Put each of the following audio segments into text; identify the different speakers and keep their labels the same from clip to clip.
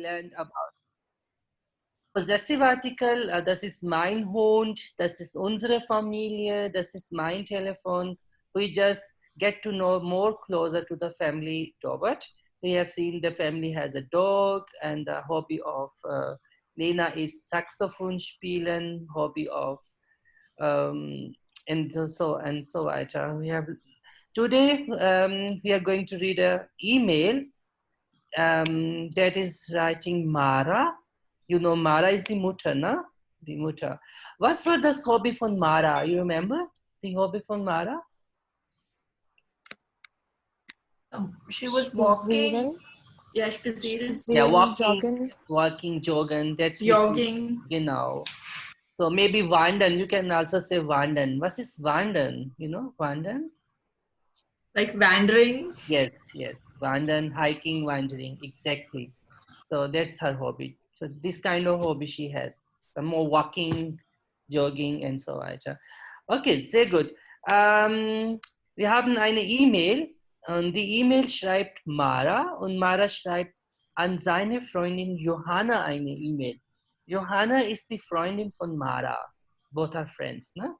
Speaker 1: learned about possessive article, das ist mein Hund, das ist unsere Familie, das ist mein Telefon. We just get to know more closer to the family Robert. We have seen the family has a dog and the hobby of Lena is saxophone spielen, hobby of and so weiter. We have today we are going to read an email that is writing Mara. You know, Mara is the Mutter, no? The Mutter. Was war das Hobby von Mara? You remember the hobby von Mara?
Speaker 2: She was walking. Yeah, spazieren.
Speaker 1: Yeah, walking, joggen. That's
Speaker 2: jogging.
Speaker 1: Genau. So maybe wandern. You can also say wandern. Was ist wandern? You know, wandern?
Speaker 2: Like wandering?
Speaker 1: Yes. Wandern, hiking, wandering. Exactly. So that's her hobby. So this kind of hobby she has. More walking, jogging and so weiter. Okay, sehr gut. Wir haben eine E-Mail und die E-Mail schreibt Mara und Mara schreibt an seine Freundin Johanna eine E-Mail. Johanna ist die Freundin von Mara. Both are friends, ne?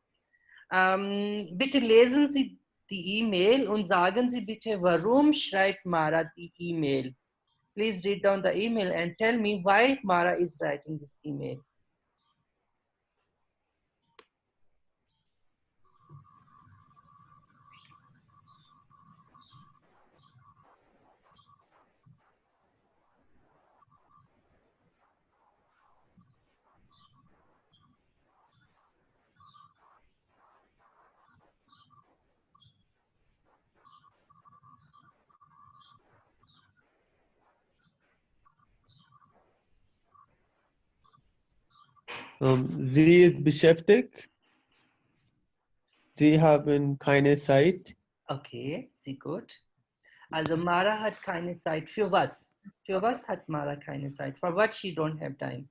Speaker 1: Bitte lesen Sie die E-Mail und sagen Sie bitte, warum schreibt Mara die E-Mail? Please read down the email and tell me why Mara is writing this email.
Speaker 3: Sie ist beschäftigt. Sie haben keine Zeit.
Speaker 1: Okay, sehr gut. Also Mara hat keine Zeit. Für was? Für was hat Mara keine Zeit? For what she don't have time?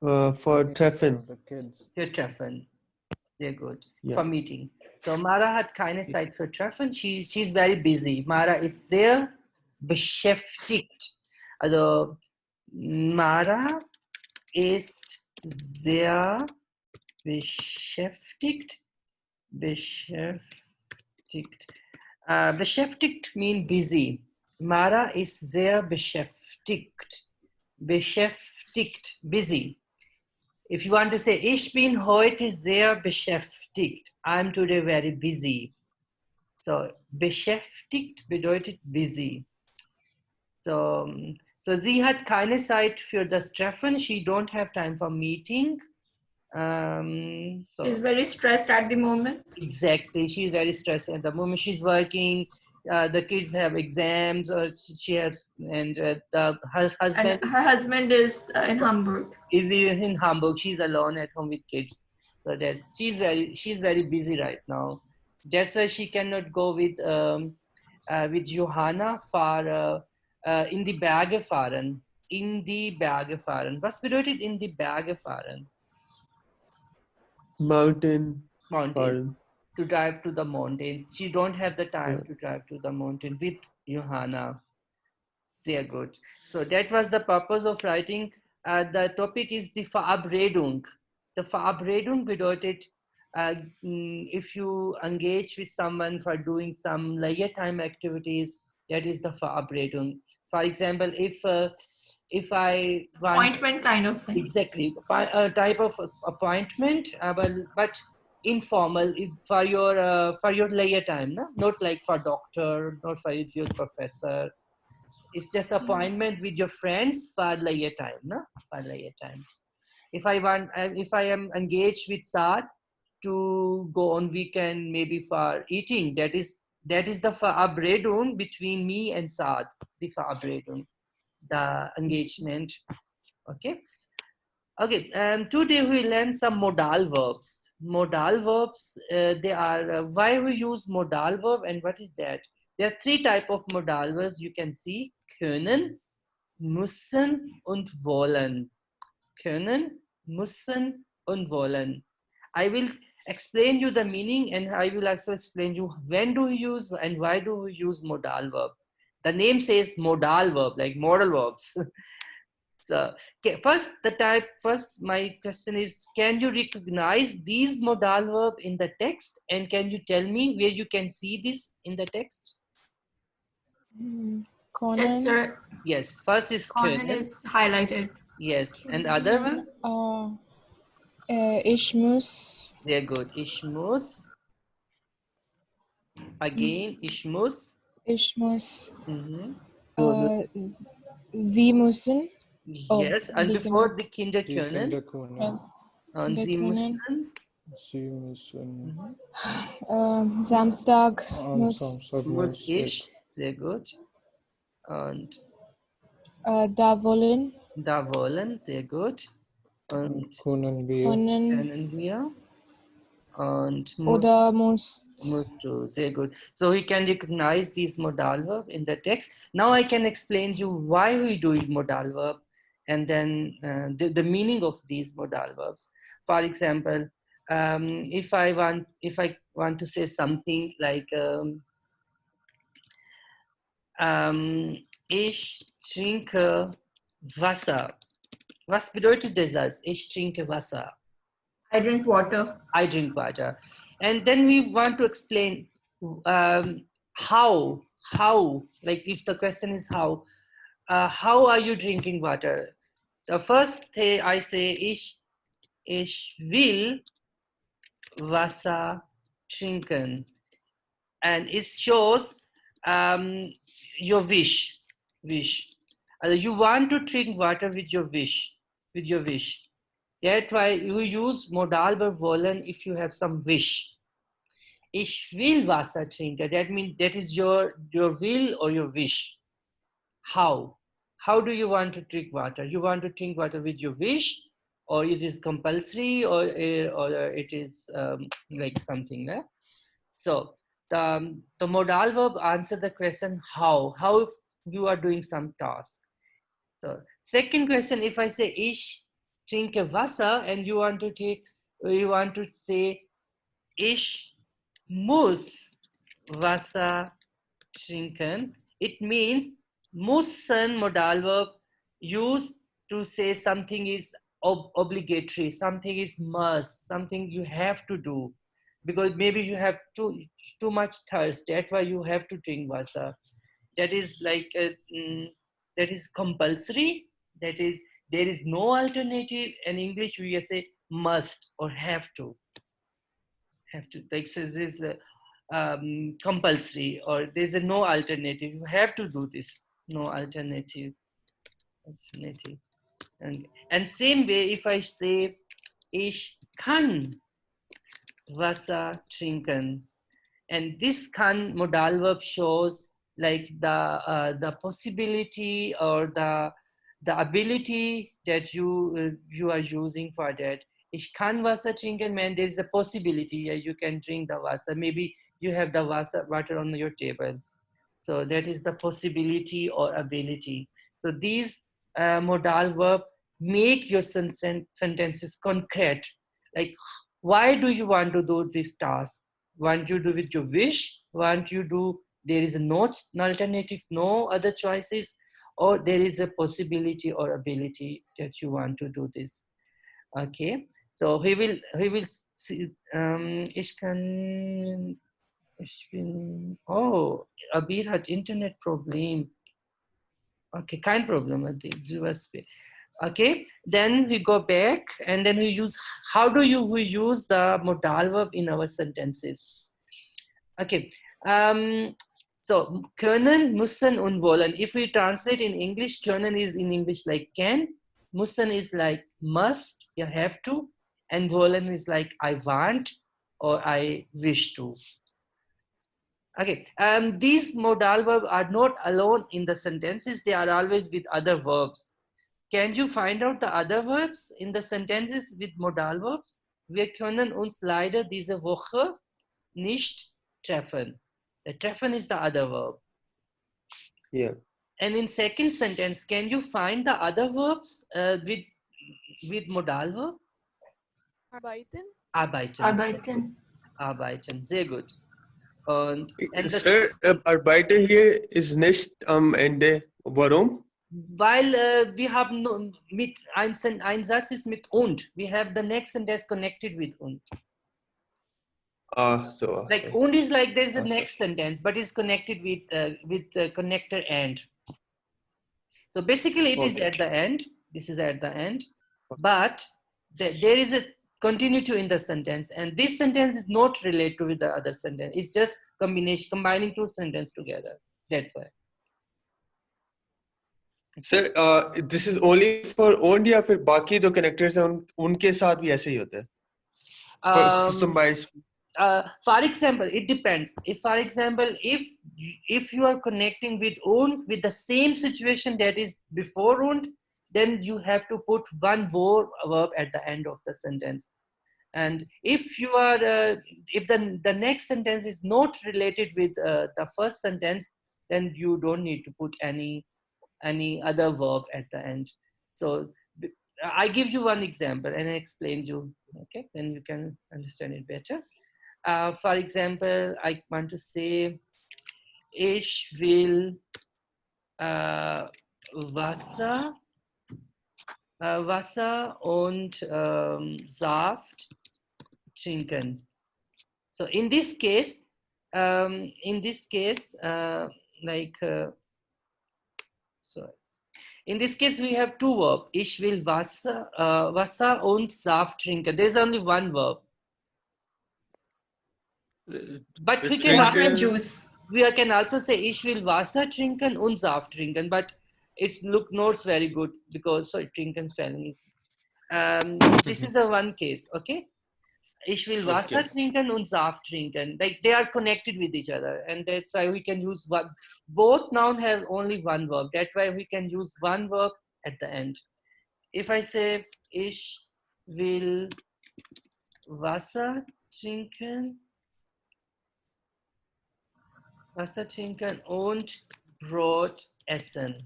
Speaker 3: For Treffen.
Speaker 4: The kids.
Speaker 1: Für Treffen. Sehr gut.
Speaker 3: Yeah.
Speaker 1: For meeting. So Mara hat keine Zeit für Treffen. She's very busy. Mara ist sehr beschäftigt. Also Mara ist sehr beschäftigt. Beschäftigt means busy. Mara ist sehr beschäftigt. Beschäftigt, busy. If you want to say, ich bin heute sehr beschäftigt. I'm today very busy. So, beschäftigt bedeutet busy. So sie hat keine Zeit für das Treffen. She don't have time for meeting.
Speaker 2: She's very stressed at the moment.
Speaker 1: Exactly. She's very stressed at the moment. She's working. The kids have exams, or she has, and her husband.
Speaker 2: And her husband is in Hamburg.
Speaker 1: Is in Hamburg. She's alone at home with kids. So she's very busy right now. That's why she cannot go with Johanna for in die Berge fahren. In die Berge fahren. Was bedeutet in die Berge fahren?
Speaker 3: Mountain.
Speaker 1: To drive to the mountains. She don't have the time to drive to the mountain with Johanna. Sehr gut. So that was the purpose of writing. The topic is die Verabredung. The Verabredung bedeutet, if you engage with someone for doing some leisure time activities, that is the Verabredung. For example, if I want
Speaker 2: appointment kind of thing.
Speaker 1: Exactly, a type of appointment, but informal for your leisure time, no? Not like for doctor, not for your professor. It's just appointment with your friends for leisure time, no? For leisure time. If I am engaged with Saad to go on weekend, maybe for eating, that is the Verabredung between me and Saad. The Verabredung, the engagement. Okay. Today we learn some modal verbs. Modal verbs, they are why we use modal verb and what is that? There are three types of modal verbs you can see: können, müssen und wollen. Können, müssen und wollen. I will explain you the meaning, and I will also explain you when do we use and why do we use modal verb. The name says modal verb, like modal verbs. So, okay, first my question is, can you recognize these modal verb in the text? And can you tell me where you can see this in the text?
Speaker 2: Yes,
Speaker 4: Conan,
Speaker 2: sir.
Speaker 1: Yes, first is
Speaker 2: Conan
Speaker 1: Können.
Speaker 2: is highlighted.
Speaker 1: Yes, and the other one?
Speaker 4: Ishmus,
Speaker 1: Very good. Ishmus. Again, Ishmus.
Speaker 4: Ishmus,
Speaker 1: Mhm.
Speaker 4: Zimusen,
Speaker 1: Yes, and
Speaker 4: die
Speaker 1: before
Speaker 4: Kinder,
Speaker 1: the Kinderkönnen,
Speaker 4: yes,
Speaker 1: und Sie
Speaker 4: Kinderkönnen,
Speaker 1: müssen,
Speaker 4: Samstag, muss,
Speaker 1: muss ich, sehr gut, und
Speaker 4: da wollen,
Speaker 1: da wollen, sehr gut, und
Speaker 3: können
Speaker 1: können wir, und
Speaker 4: oder musst.
Speaker 1: musst du, sehr gut. So we can recognize these modal verb in the text. Now I can explain you why we do modal verb, and then the meaning of these modal verbs. For example, if I want to say something like ich trinke Wasser. Was bedeutet das? Ich trinke Wasser.
Speaker 2: I drink water.
Speaker 1: I drink water. And then we want to explain how, like if the question is how are you drinking water? The first thing I say is, ich will Wasser trinken. And it shows your wish. You want to drink water with your wish. That's why you use modal verb wollen if you have some wish. Ich will Wasser trinken. That means that is your will or your wish. How? How do you want to drink water? You want to drink water with your wish, or it is compulsory, or it is like something. So the modal verb answer the question how you are doing some task. So second question, if I say ich trinke Wasser, and you want to say ich muss Wasser trinken. It means müssen modal verb used to say something is obligatory, something is must, something you have to do, because maybe you have too much thirst. That's why you have to drink Wasser. That is like that is compulsory. That is, there is no alternative. In English, we say must or have to. Like, so this compulsory, or there's a no alternative. You have to do this. No alternative. And same way, if I say ich kann Wasser trinken, and this kann modal verb shows like the possibility or the ability that you are using for that. Ich kann Wasser trinken, man, there is a possibility, yeah, you can drink the Wasser. Maybe you have the water on your table. So that is the possibility or ability. So these modal verb make your sentences concrete. Like, why do you want to do this task? Want you do with your wish? Want you do, there is no alternative, no other choices, or there is a possibility or ability that you want to do this. Okay, so he will see, oh, Abir had internet problem. Okay, kein Problem. Okay, then we go back, and then we use, how do we use the modal verb in our sentences? Okay, so können, müssen und wollen. If we translate in English, können is in English like can, müssen is like must, you have to, and wollen is like I want or I wish to. Okay, these modal verbs are not alone in the sentences, they are always with other verbs. Can you find out the other verbs in the sentences with modal verbs? Wir können uns leider diese Woche nicht treffen. The treffen is the other verb.
Speaker 3: Yeah.
Speaker 1: And in second sentence, can you find the other verbs with modal verb?
Speaker 5: Arbeiten.
Speaker 1: Arbeiten.
Speaker 2: Arbeiten.
Speaker 1: Arbeiten. Sehr gut. And the,
Speaker 3: Sir, Arbeiter hier ist nicht am Ende. Warum?
Speaker 1: weil wir haben mit ein Satz ist mit und. We have the next sentence connected with und.
Speaker 3: Ah, so.
Speaker 1: Like und is like there is a
Speaker 3: Awesome.
Speaker 1: next sentence, but it's connected with connector and. So basically, it is
Speaker 3: Okay.
Speaker 1: at the end. This is at the end, but there is a continuity in the sentence, and this sentence is not related with the other sentence. It's just combining two sentences together. That's why.
Speaker 3: Sir, this is only for owned या फिर बाकी जो connectors हैं उनके साथ भी ऐसे ही होता है? For somebody.
Speaker 1: For example, it depends. If, for example, if you are connecting with und with the same situation that is before und, then you have to put one verb at the end of the sentence. And if you are, if the next sentence is not related with the first sentence, then you don't need to put any other verb at the end. So I give you one example and I explain you. Okay, then you can understand it better. For example, I want to say, ich will Wasser und Saft trinken. So in this case, in this case, we have two verbs. Ich will Wasser und Saft trinken. There's only one verb. But we can
Speaker 2: juice.
Speaker 1: We can also say ich will Wasser trinken und Saft trinken, but it's not very good because trinken spelling is. This is the one case, okay? Ich will Wasser trinken und Saft trinken. Like they are connected with each other, and that's why we can use one. Both noun have only one verb. That's why we can use one verb at the end. If I say ich will Wasser trinken und Brot essen.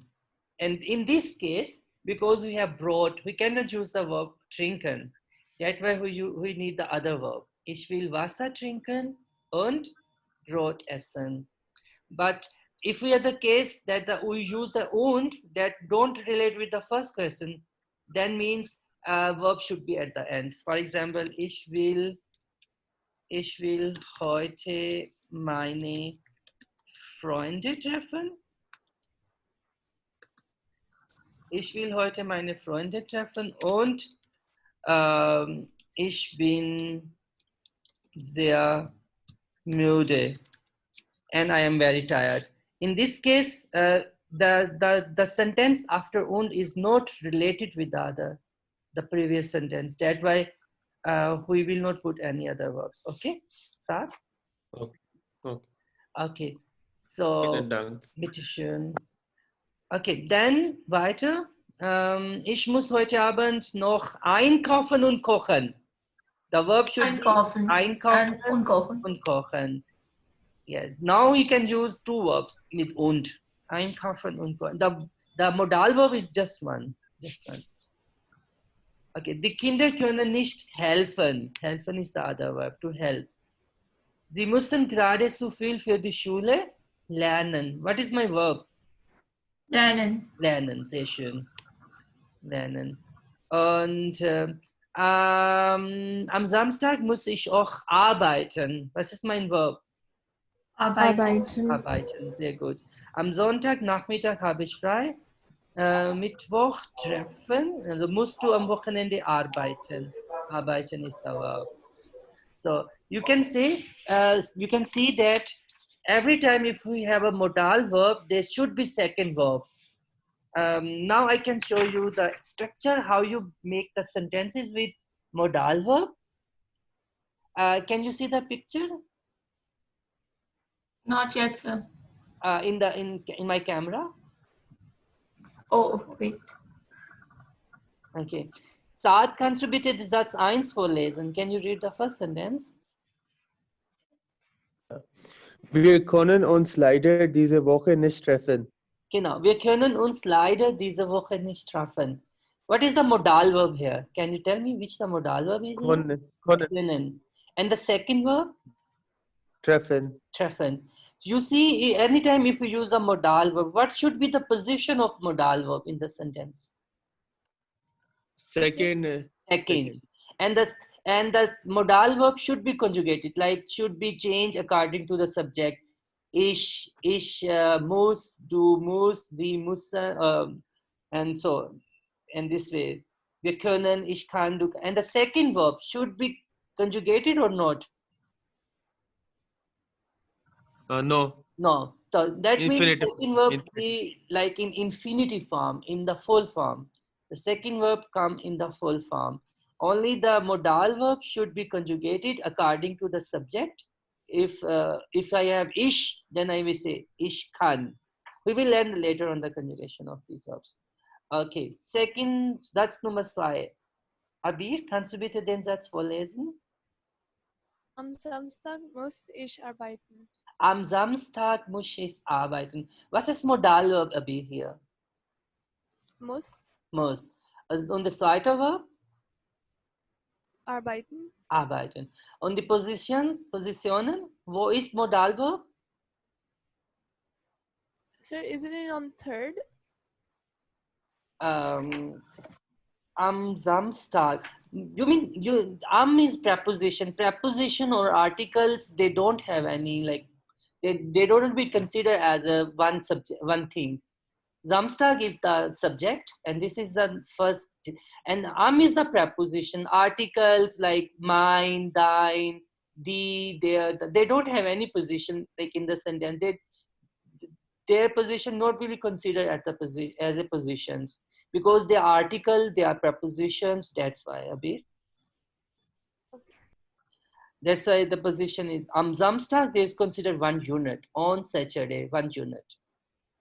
Speaker 1: And in this case, because we have Brot, we cannot use the verb trinken. That's why we need the other verb. Ich will Wasser trinken und Brot essen. But if we are the case that we use the und that don't relate with the first question, then means verb should be at the end. For example, ich will heute meine Freunde treffen. Ich will heute meine Freunde treffen und ich bin sehr müde and I am very tired. In this case, the sentence after und is not related with the previous sentence. That's why we will not put any other verbs. Okay, Saad?
Speaker 3: Okay.
Speaker 1: Okay. So,
Speaker 3: Vielen Dank.
Speaker 1: bitteschön. Okay, dann weiter. Ich muss heute Abend noch einkaufen und kochen. The verb should be einkaufen
Speaker 2: und kochen.
Speaker 1: und kochen. Yes. Now you can use two verbs with und. Einkaufen und kochen. The modal verb is just one. Just one. Okay, die Kinder können nicht helfen. Helfen is the other verb, to help. Sie mussten gerade so viel für die Schule lernen. What is my verb?
Speaker 2: Lernen.
Speaker 1: Lernen, sehr schön. Lernen. Und am Samstag muss ich auch arbeiten. Was ist mein Verb?
Speaker 2: Arbeiten.
Speaker 1: Arbeiten, sehr gut. Am Sonntagnachmittag habe ich frei. Mittwoch treffen. Also musst du am Wochenende arbeiten. Arbeiten ist der Verb. So you can see that every time if we have a modal verb, there should be second verb. Now I can show you the structure, how you make the sentences with modal verb. Can you see the picture?
Speaker 2: Not yet, sir.
Speaker 1: In my camera?
Speaker 2: Oh, wait.
Speaker 1: Okay. Saad, kannst du bitte den Satz 1 vorlesen? Can you read the first sentence?
Speaker 3: Wir können uns leider diese Woche nicht treffen.
Speaker 1: Genau, wir können uns leider diese Woche nicht treffen. What is the modal verb here? Can you tell me which the modal verb is?
Speaker 3: Können.
Speaker 1: Können. And the second verb?
Speaker 3: treffen.
Speaker 1: Treffen. You see, anytime if you use a modal verb, what should be the position of modal verb in the sentence?
Speaker 3: Second.
Speaker 1: Second. And the modal verb should be conjugated, like should be changed according to the subject. Ich muss, du musst, sie müssen, and so on. And this way. Wir können, ich kann, du. And the second verb should be conjugated or not?
Speaker 3: No.
Speaker 1: No. So that means
Speaker 3: Infinitive.
Speaker 1: second verb be like in infinitive form, in the full form. The second verb come in the full form. Only the modal verb should be conjugated according to the subject. If I have ish, then I will say ish kann. We will learn later on the conjugation of these verbs. Okay, second, that's Nummer 2. Abir, kannst du bitte den Satz vorlesen?
Speaker 5: Am Samstag muss ich arbeiten.
Speaker 1: Am Samstag muss ich arbeiten. Was ist Modalverb, Abir, hier?
Speaker 5: Muss
Speaker 1: Muss. Und das zweite Verb?
Speaker 5: arbeiten.
Speaker 1: Arbeiten. Und die Positionen? Wo ist Modalverb?
Speaker 5: Sir, isn't it on third?
Speaker 1: Am Samstag. You mean am is preposition. Preposition or articles, they don't have any, like, they don't be considered as a one thing. Samstag is the subject, and this is the first, and am is the preposition. Articles like mine, thine, thee, their, they don't have any position like in the sentence. Their position not really considered as a positions, because they are article, they are prepositions. That's why, Abir. That's why the position is am Samstag. They is considered one unit. On Saturday, one unit.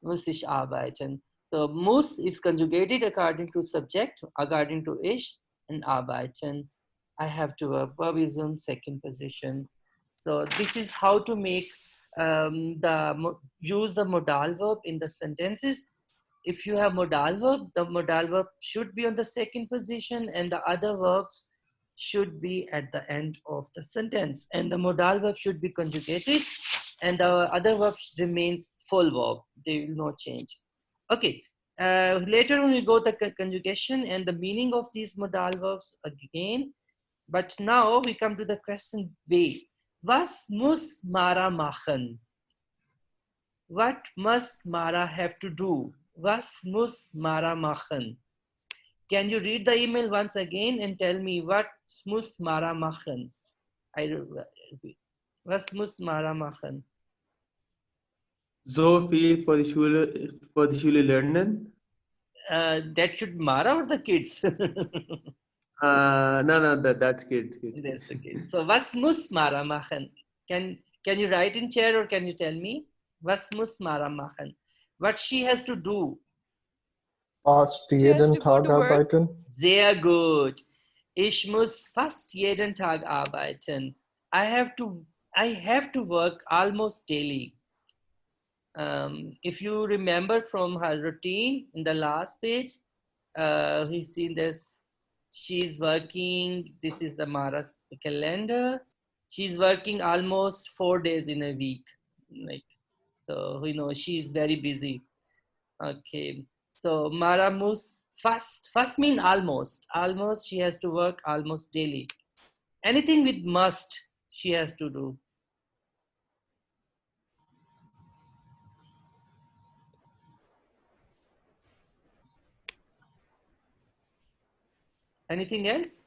Speaker 1: Muss ich arbeiten. So muss is conjugated according to subject, according to ich, and arbeiten. I have to work. Verb is on second position. So this is how to make use the modal verb in the sentences. If you have modal verb, the modal verb should be on the second position, and the other verbs should be at the end of the sentence. And the modal verb should be conjugated, and the other verbs remains full verb. They will not change. Okay. Later on we go to the conjugation and the meaning of these modal verbs again. But now we come to the question B. Was muss Mara machen? What must Mara have to do? Was muss Mara machen? Can you read the email once again and tell me what muss Mara machen? Was muss Mara machen?
Speaker 3: So viel für die Schule lernen.
Speaker 1: That should Mara or the kids?
Speaker 3: No, that's good.
Speaker 1: That's the kid. So was muss Mara machen? Can you write in chat or can you tell me? Was muss Mara machen? What she has to do?
Speaker 6: Fast jeden Tag arbeiten.
Speaker 1: Sehr gut. Ich muss fast jeden Tag arbeiten. I have to work almost daily. If you remember from her routine in the last page, we've seen this. She's working. This is the Mara's calendar. She's working almost 4 days in a week. Like, so she's very busy. Okay. So Mara muss fast mean almost. Almost she has to work almost daily. Anything with must she has to do. Anything else?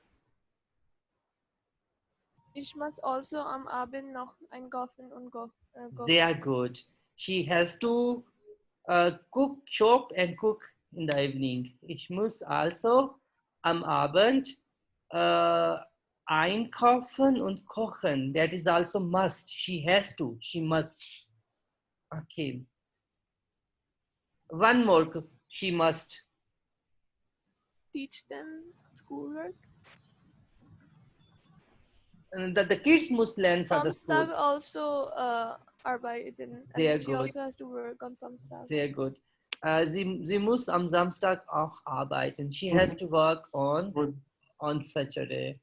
Speaker 5: Ich muss also am Abend noch einkaufen und go.
Speaker 1: Sehr good. She has to cook, shop and cook in the evening. Ich muss also am Abend einkaufen und kochen. That is also must. She has to. She must. Okay. One more. She must.
Speaker 5: Teach them schoolwork.
Speaker 1: The kids must learn for the school.
Speaker 5: Samstag also arbeiten.
Speaker 1: Sehr
Speaker 5: And she
Speaker 1: gut.
Speaker 5: also has to work on Samstag.
Speaker 1: Sehr gut. Sie muss am Samstag auch arbeiten. She has to work on Saturday.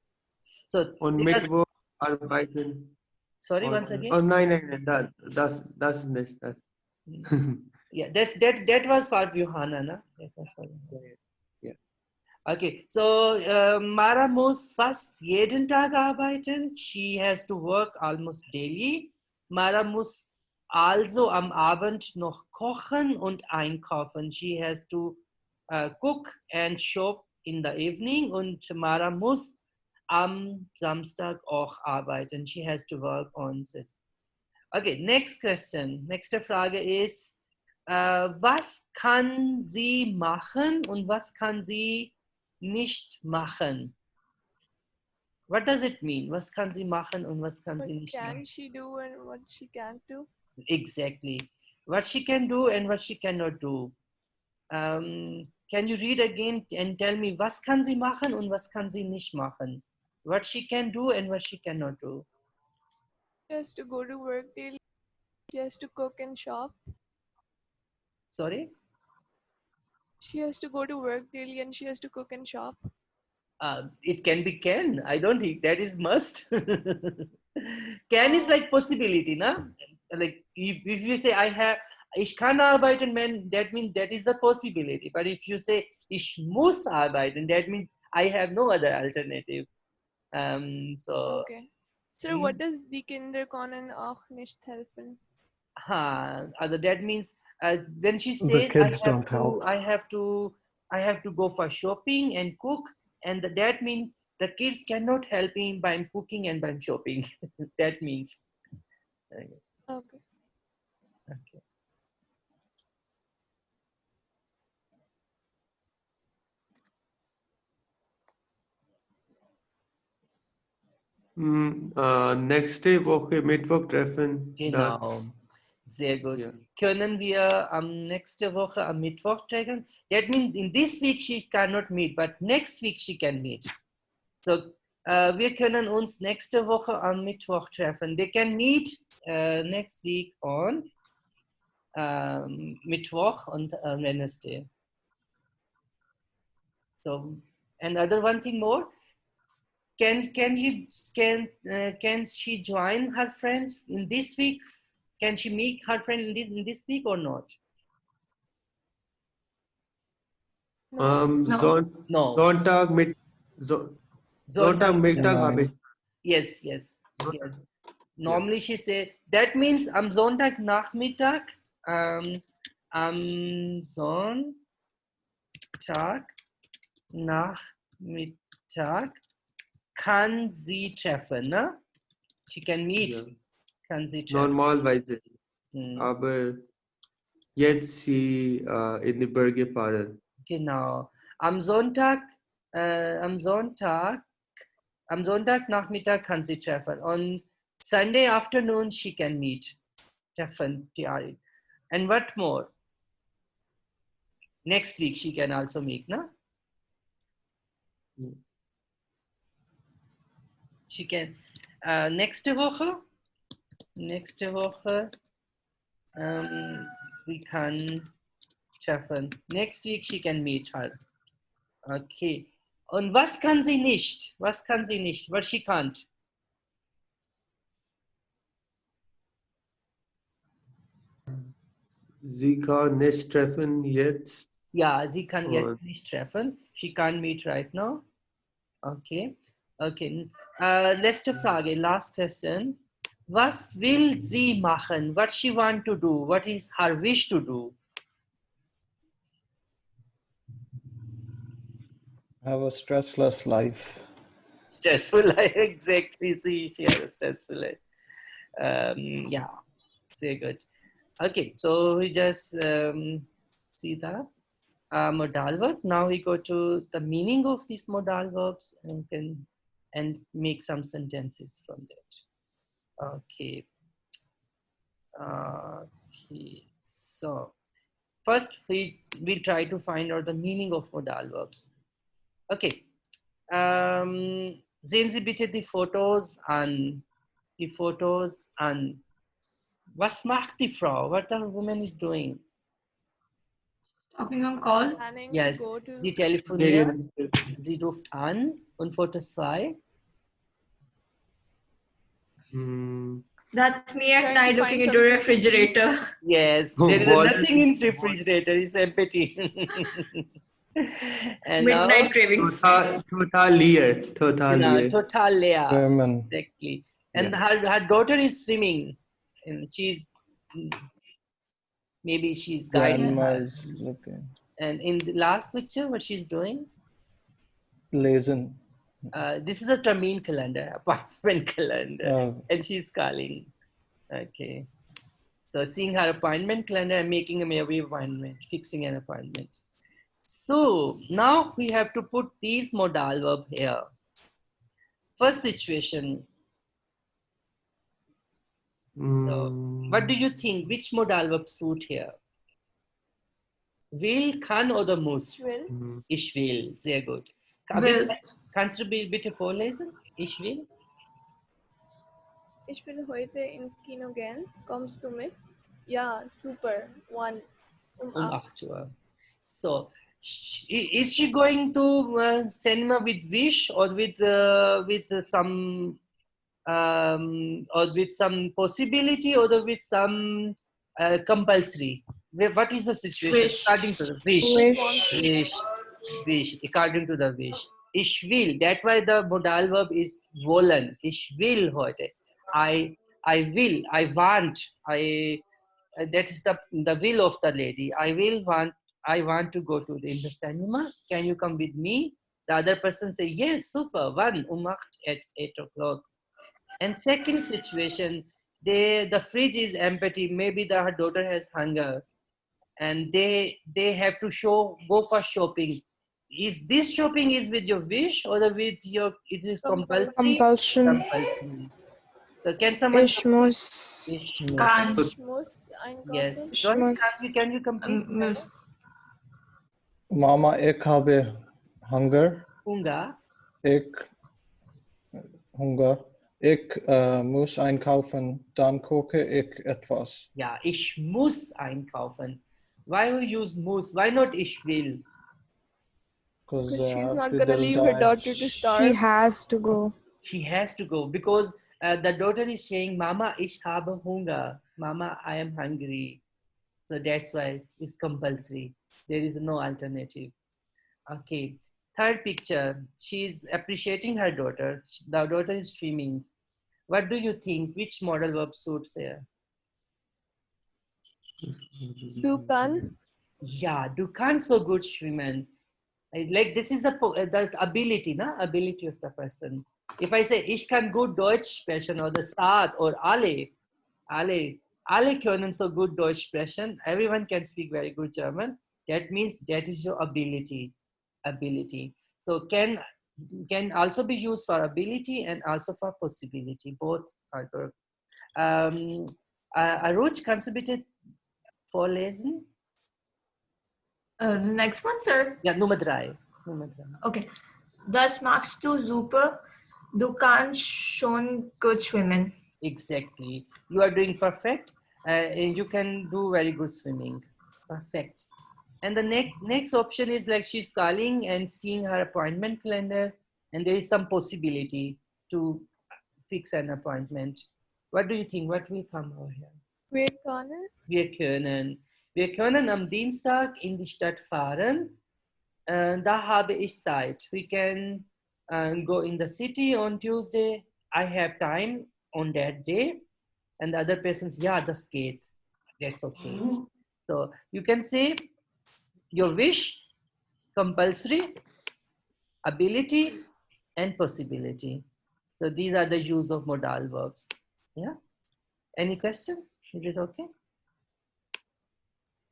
Speaker 1: So
Speaker 3: On Mittwoch arbeiten.
Speaker 1: Sorry, once again.
Speaker 3: Oh, nein, das nicht. Das.
Speaker 1: Yeah, that was for Johanna, na? That was for Johanna.
Speaker 3: Yeah.
Speaker 1: Okay, so Mara muss fast jeden Tag arbeiten. She has to work almost daily. Mara muss also am Abend noch kochen und einkaufen. She has to cook and shop in the evening. Und Mara muss am Samstag auch arbeiten. She has to work on it. Okay, next question. Nächste Frage ist, was kann sie machen und was kann sie nicht machen? What does it mean? Was kann sie machen und was kann
Speaker 5: What
Speaker 1: sie nicht
Speaker 5: can
Speaker 1: machen?
Speaker 5: she do and what she can't do?
Speaker 1: Exactly. What she can do and what she cannot do. Can you read again and tell me, was kann sie machen und was kann sie nicht machen? What she can do and what she cannot do.
Speaker 5: She has to go to work daily. She has to cook and shop.
Speaker 1: Sorry?
Speaker 5: She has to go to work daily and she has to cook and shop.
Speaker 1: It can be can. I don't think that is must. Can is like possibility, na? Like if you say ich kann arbeiten, man, that means that is a possibility. But if you say ich muss arbeiten, that means I have no other alternative. So
Speaker 5: Okay. Sir, what does die Kinder können auch nicht helfen?
Speaker 1: that means when she
Speaker 6: The
Speaker 1: says
Speaker 6: kids don't help.
Speaker 1: I have to go for shopping and cook, and that means the kids cannot help me by cooking and by shopping. That means.
Speaker 5: Okay.
Speaker 1: Okay.
Speaker 3: Nächste Woche Mittwoch treffen.
Speaker 1: Genau. Sehr gut.
Speaker 3: Yeah.
Speaker 1: Können wir nächste Woche am Mittwoch treffen? That means in this week she cannot meet, but next week she can meet. So wir können uns nächste Woche am Mittwoch treffen. They can meet next week on Mittwoch and Wednesday. So, and other one thing more. Can she join her friends in this week? Can she meet her friend in this week or not?
Speaker 5: No.
Speaker 1: No.
Speaker 3: Sonntag Mittag habe ich.
Speaker 1: Yes. Normally she say that means am Sonntag Nachmittag, am Sonntag Nachmittag kann sie treffen, ne? She can meet.
Speaker 3: Ja.
Speaker 1: Kann sie treffen.
Speaker 3: Normalerweise. Aber jetzt sie in die Berge fahren.
Speaker 1: Genau. Am Sonntag Nachmittag kann sie treffen. On Sunday afternoon she can meet. Treffen, Tiari. And what more? Next week she can also meet, no? She can. Nächste Woche sie kann treffen. Next week she can meet her. Okay. Und was kann sie nicht? Was kann sie nicht? What she can't?
Speaker 3: Sie kann nicht treffen jetzt.
Speaker 1: Ja, sie kann jetzt nicht treffen. She can't meet right now. Okay. Letzte Frage, last question. Was will sie machen? What she want to do? What is her wish to do?
Speaker 6: Have a stressless life.
Speaker 1: Stressful life, exactly. See, she has a stressful life. Yeah, sehr good. Okay, so we just see the modal verb. Now we go to the meaning of these modal verbs and make some sentences from that. Okay. So first we'll try to find out the meaning of modal verbs. Okay. Sehen Sie bitte die Fotos an. Die Fotos an. Was macht die Frau? What the woman is doing?
Speaker 2: Talking on call.
Speaker 5: Planning
Speaker 1: Yes.
Speaker 5: to go to
Speaker 1: Sie telefoniert. Sie ruft an. Und Foto 2?
Speaker 2: That's me at
Speaker 5: Trying
Speaker 2: night
Speaker 5: to
Speaker 2: looking
Speaker 5: find
Speaker 2: into a
Speaker 5: something to
Speaker 2: refrigerator.
Speaker 1: Yes, there is
Speaker 3: What?
Speaker 1: nothing in refrigerator. It's empty. And now,
Speaker 2: Midnight cravings.
Speaker 1: yeah,
Speaker 3: Totalier.
Speaker 1: total Leia.
Speaker 6: Women.
Speaker 1: Exactly. And
Speaker 3: Yeah.
Speaker 1: her daughter is swimming, and maybe she's guiding
Speaker 6: Grandma
Speaker 1: her.
Speaker 6: is looking.
Speaker 1: And in the last picture, what she's doing,
Speaker 6: Lazen.
Speaker 1: this is a termine calendar, appointment calendar,
Speaker 6: Uh,
Speaker 1: and she's calling. Okay. So seeing her appointment calendar and making a maybe appointment, fixing an appointment. So now we have to put these modal verb here. First situation. So what do you think? Which modal verb suit here? Will, kann oder muss?
Speaker 5: will.
Speaker 1: Ich will. Sehr gut.
Speaker 2: Will.
Speaker 1: Kannst du bitte vorlesen? Ich will.
Speaker 5: Ich will heute ins Kino gehen. Kommst du mit? Ja, super. One. Um 8.
Speaker 1: 8 Uhr. So, is she going to cinema with wish or with some or with some possibility or with some compulsory? What is the situation?
Speaker 2: Wish.
Speaker 1: According to the wish.
Speaker 4: Wish.
Speaker 1: Wish. According to the wish. Ich will. That's why the modal verb is wollen. Ich will heute. I will. I want. That is the will of the lady. I want to go to in the cinema. Can you come with me? The other person say yes, super. 8 at 8 o'clock. And second situation, the fridge is empty. Maybe her daughter has hunger, and they have to go for shopping. Is this shopping is with your wish or with your? It is compulsory.
Speaker 4: Compulsion.
Speaker 1: Compulsory. So can someone?
Speaker 4: Ich muss.
Speaker 2: Can.
Speaker 5: Ich muss
Speaker 1: Yes.
Speaker 5: einkaufen.
Speaker 4: Ich
Speaker 1: Rohit,
Speaker 4: muss.
Speaker 1: can you complete?
Speaker 2: Muss.
Speaker 6: Mama, ik habe Hunger.
Speaker 1: Hunger.
Speaker 6: Ik Hunger. Ik muss einkaufen, dann koche ich etwas.
Speaker 1: Ja, ich muss einkaufen. Why you use muss? Why not ich will?
Speaker 5: Because she's
Speaker 6: Because
Speaker 5: not
Speaker 6: they
Speaker 5: gonna
Speaker 6: will
Speaker 5: leave her
Speaker 6: die.
Speaker 5: daughter to
Speaker 4: She
Speaker 5: starve.
Speaker 4: has to go.
Speaker 1: She has to go because the daughter is saying, Mama, ich habe Hunger. Mama, I am hungry. So that's why it's compulsory. There is no alternative. Okay. Third picture. She's appreciating her daughter. The daughter is streaming. What do you think? Which modal verb suits here?
Speaker 5: Du kann.
Speaker 1: Yeah, du kannst so good schwimmen. Like this is the ability, na? Ability of the person. If I say, ich kann gut Deutsch sprechen oder Saad or alle können so gut Deutsch sprechen. Everyone can speak very good German. That means that is your ability. So can also be used for ability and also for possibility. Both are good. Aruj, kannst du bitte vorlesen?
Speaker 2: Next one, sir.
Speaker 1: Ja, Nummer 3.
Speaker 2: Okay. Das machst du super. Du kannst schon gut schwimmen.
Speaker 1: Exactly. You are doing perfect and you can do very good swimming. Perfect. And the next option is like she's calling and seeing her appointment calendar and there is some possibility to fix an appointment. What do you think? What will come over here? Wir können am Dienstag in die Stadt fahren. Da habe ich Zeit. We can go in the city on Tuesday. I have time on that day. And the other person's, yeah, das geht. That's okay. So you can say your wish, compulsory, ability, and possibility. So these are the use of modal verbs. Yeah. Any question? Is it okay?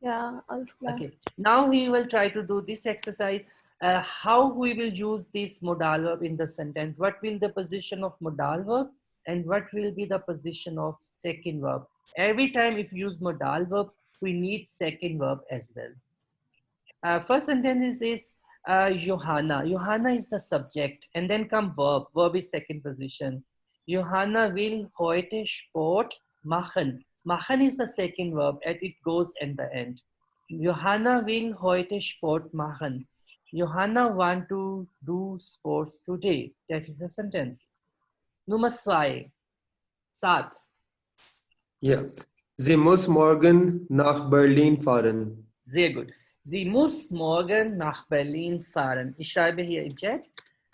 Speaker 5: Yeah, alles klar.
Speaker 1: Okay. Now we will try to do this exercise. How we will use this modal verb in the sentence. What will the position of modal verb and what will be the position of second verb? Every time if you use modal verb, we need second verb as well. First sentence is Johanna. Johanna is the subject and then come verb. Verb is second position. Johanna will heute Sport machen. Machen is the second verb and it goes at the end. Johanna will heute Sport machen. Johanna want to do sports today. That is the sentence. Nummer 2. Saat.
Speaker 3: Yeah. Sie muss morgen nach Berlin fahren.
Speaker 1: Sehr gut. Sie muss morgen nach Berlin fahren. Ich schreibe hier im Chat.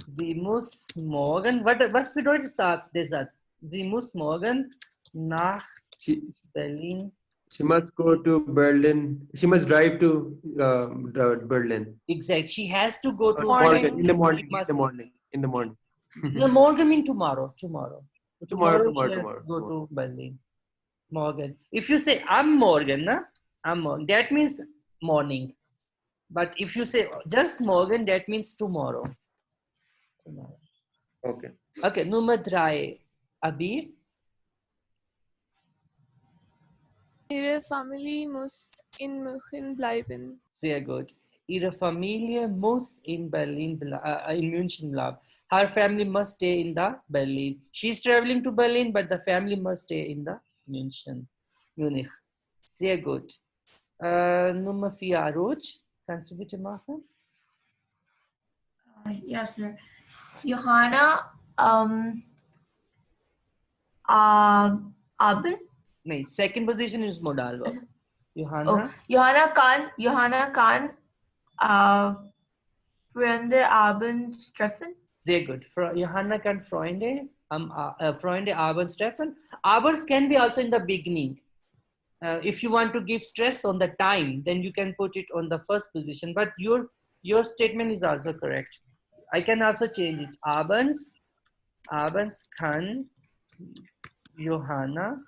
Speaker 1: Sie muss morgen, was bedeutet der Satz? Sie muss morgen nach
Speaker 3: She,
Speaker 1: Berlin.
Speaker 3: she must go to Berlin. She must drive to Berlin.
Speaker 1: Exactly. She has to go to
Speaker 5: Morning.
Speaker 3: In the morning.
Speaker 1: She
Speaker 3: In
Speaker 1: must.
Speaker 3: the morning. In the morning.
Speaker 1: No, morgen means tomorrow. Tomorrow she has to go
Speaker 3: Tomorrow.
Speaker 1: to Berlin. Morgen. If you say I'm Morgan, na? I'm Morgan, that means morning. But if you say just Morgan, that means tomorrow.
Speaker 3: Okay.
Speaker 1: Okay, Nummer 3. Abir.
Speaker 5: Ihre Familie muss in München bleiben.
Speaker 1: Sehr gut. Ihre Familie muss in in München bleiben. Her family must stay in the Berlin. She's traveling to Berlin, but the family must stay in the Munich. Sehr gut. Nummer 4, Aruj. Kannst du bitte machen?
Speaker 2: Yes, sir. Johanna Abel.
Speaker 1: No, second position is modal verb.
Speaker 2: Oh,
Speaker 1: Johanna.
Speaker 2: Johanna kann Freunde Abend treffen.
Speaker 1: Sehr gut. Johanna kann Freunde abends treffen. Abends can be also in the beginning. If you want to give stress on the time, then you can put it on the first position. But your statement is also correct. I can also change it. Abends kann Johanna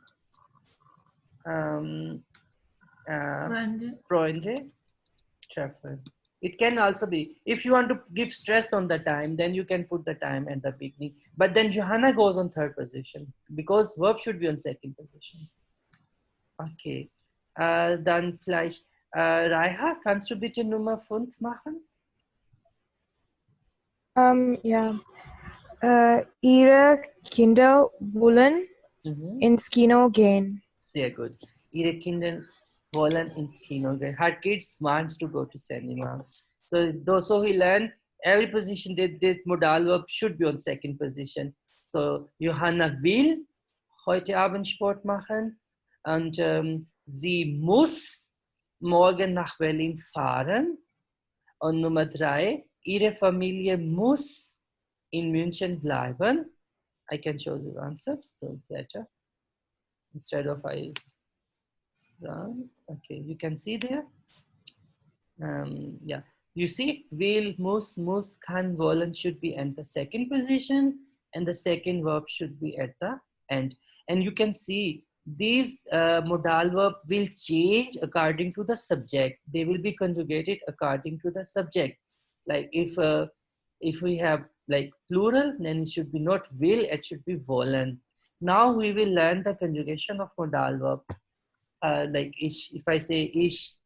Speaker 1: Freunde treffen. It can also be, if you want to give stress on the time, then you can put the time at the beginning. But then Johanna goes on third position because verb should be on second position. Okay. Dann vielleicht, Raiha, kannst du bitte Nummer 5 machen?
Speaker 4: Ja. Ihre Kinder wollen ins Kino gehen.
Speaker 1: Sehr gut. Ihre Kinder wollen ins Kino gehen. Her kids wants to go to cinema. So he learned every position the modal verb should be on second position. So Johanna will heute Abend Sport machen und sie muss morgen nach Berlin fahren. Und Nummer 3, ihre Familie muss in München bleiben. I can show the answers so better. Instead of I run. Okay, you can see there. Yeah, you see, will, muss, kann, wollen should be at the second position, and the second verb should be at the end. And you can see these modal verb will change according to the subject. They will be conjugated according to the subject. Like if we have like plural, then it should be not will, it should be wollen. Now we will learn the conjugation of modal verb. Like if I say ich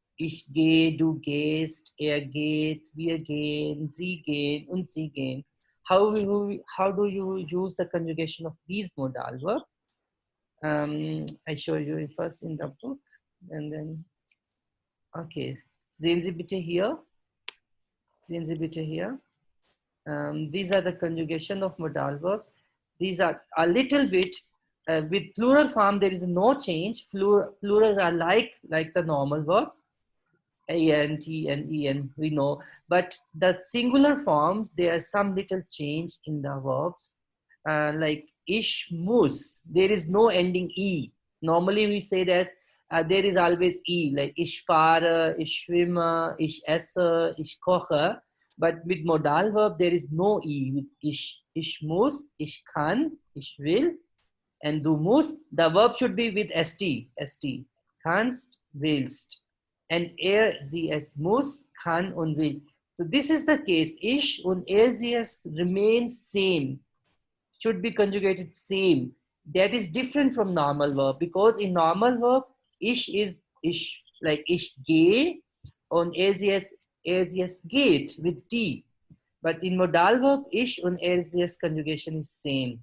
Speaker 1: gehe, du gehst, geht, wir gehen, sie gehen, und sie gehen. How do you use the conjugation of these modal verb? I show you first in the book and then, okay. Sehen Sie bitte hier. Sehen Sie bitte hier. These are the conjugation of modal verbs. These are a little bit, with plural form, there is no change. Plurals are like the normal verbs. A, N, T, and E, N, we know. But the singular forms, there are some little change in the verbs. Like ich muss, there is no ending E. Normally we say that there is always E, like ich fahre, ich schwimme, ich esse, ich koche. But with modal verb, there is no E. With ich muss, ich kann, ich will, and du musst, the verb should be with st, kannst, willst. And sie, es muss, kann und will. So this is the case. Ich und sie, es remains same. Should be conjugated same. That is different from normal verb because in normal verb, ich is ich, like ich gehe und sie, es geht with T. But in modal verb, ich und sie, es conjugation is same.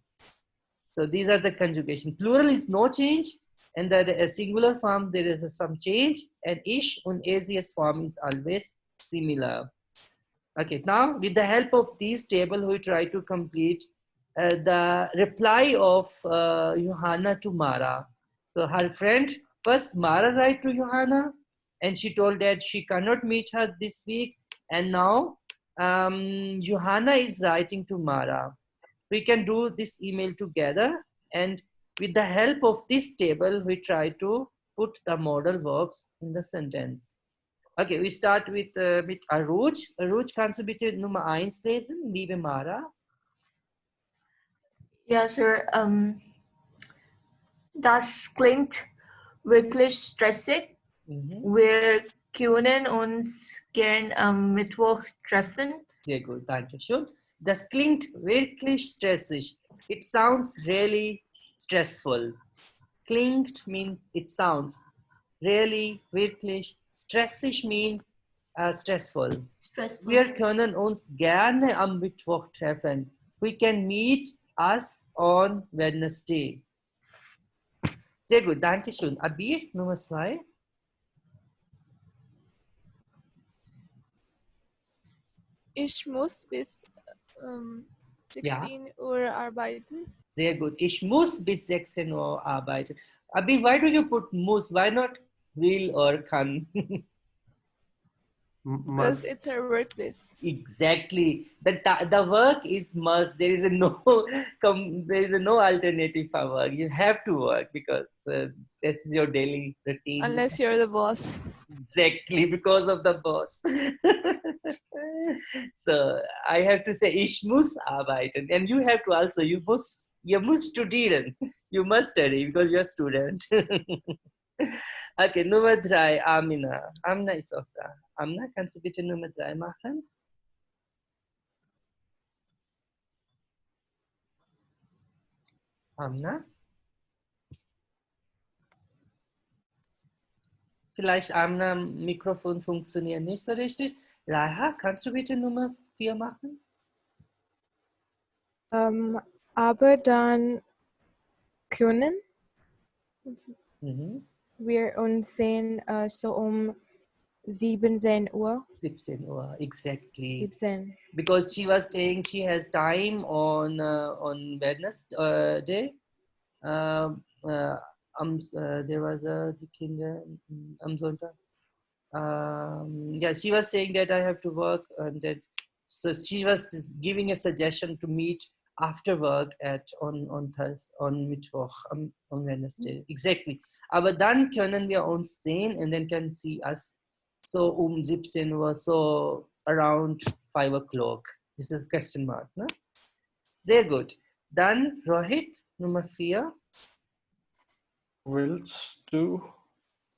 Speaker 1: So these are the conjugation. Plural is no change. And the singular form, there is some change, and ich und es form is always similar. Okay, now with the help of these table, we try to complete the reply of Johanna to Mara. So her friend, first Mara write to Johanna, and she told that she cannot meet her this week. And now Johanna is writing to Mara. We can do this email together, and with the help of this table, we try to put the modal verbs in the sentence. Okay, we start with Aruj. Aruj, kannst du bitte Nummer 1 lesen, liebe Mara?
Speaker 2: Ja, Sir. Das klingt wirklich stressig. Wir können uns gern am Mittwoch treffen.
Speaker 1: Sehr gut, danke schön. Das klingt wirklich stressig. It sounds really stressful. Klingt mean it sounds. Really, wirklich. Stressig mean stressful. Wir können uns gerne am Mittwoch treffen. We can meet us on Wednesday. Sehr gut, danke schön. Abir, Nummer 2.
Speaker 5: Ich muss bis 16 Uhr arbeiten.
Speaker 1: Sehr gut. Ich muss bis 16 Uhr arbeiten. Abir, why do you put muss? Why not will or can?
Speaker 5: Because it's her workplace.
Speaker 1: Exactly. The work is must. There is no alternative for work. You have to work because this is your daily routine.
Speaker 5: Unless you're the boss.
Speaker 1: Exactly, because of the boss. So I have to say, ich muss arbeiten, and you have to also, you must studieren. You must study because you're a student. Okay, Nummer 3, Amina. Amina ist auch da. Amina, kannst du bitte Nummer 3 machen? Amina? Vielleicht Amina, Mikrofon funktioniert nicht so richtig. Raha, kannst du bitte Nummer 4 machen?
Speaker 4: Aber dann können wir uns sehen so um 17 Uhr.
Speaker 1: 17 Uhr, exactly.
Speaker 4: 17.
Speaker 1: Because she was saying she has time on Wednesday. There was die Kinder am Sonntag. Yeah, she was saying that I have to work, and that so she was giving a suggestion to meet after work on Thursday, on Mittwoch, on Wednesday. Exactly. Aber dann können wir uns sehen, and then can see us. So 17 Uhr, so around 5 o'clock. This is a question mark, ne? Sehr gut. Dann Rohit, Nummer 4.
Speaker 6: Willst du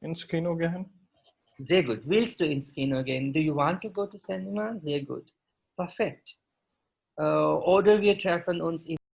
Speaker 6: ins Kino gehen?
Speaker 1: Sehr gut. Willst du ins Kino gehen? Do you want to go to cinema? Sehr gut. Perfekt. Oder wir treffen uns in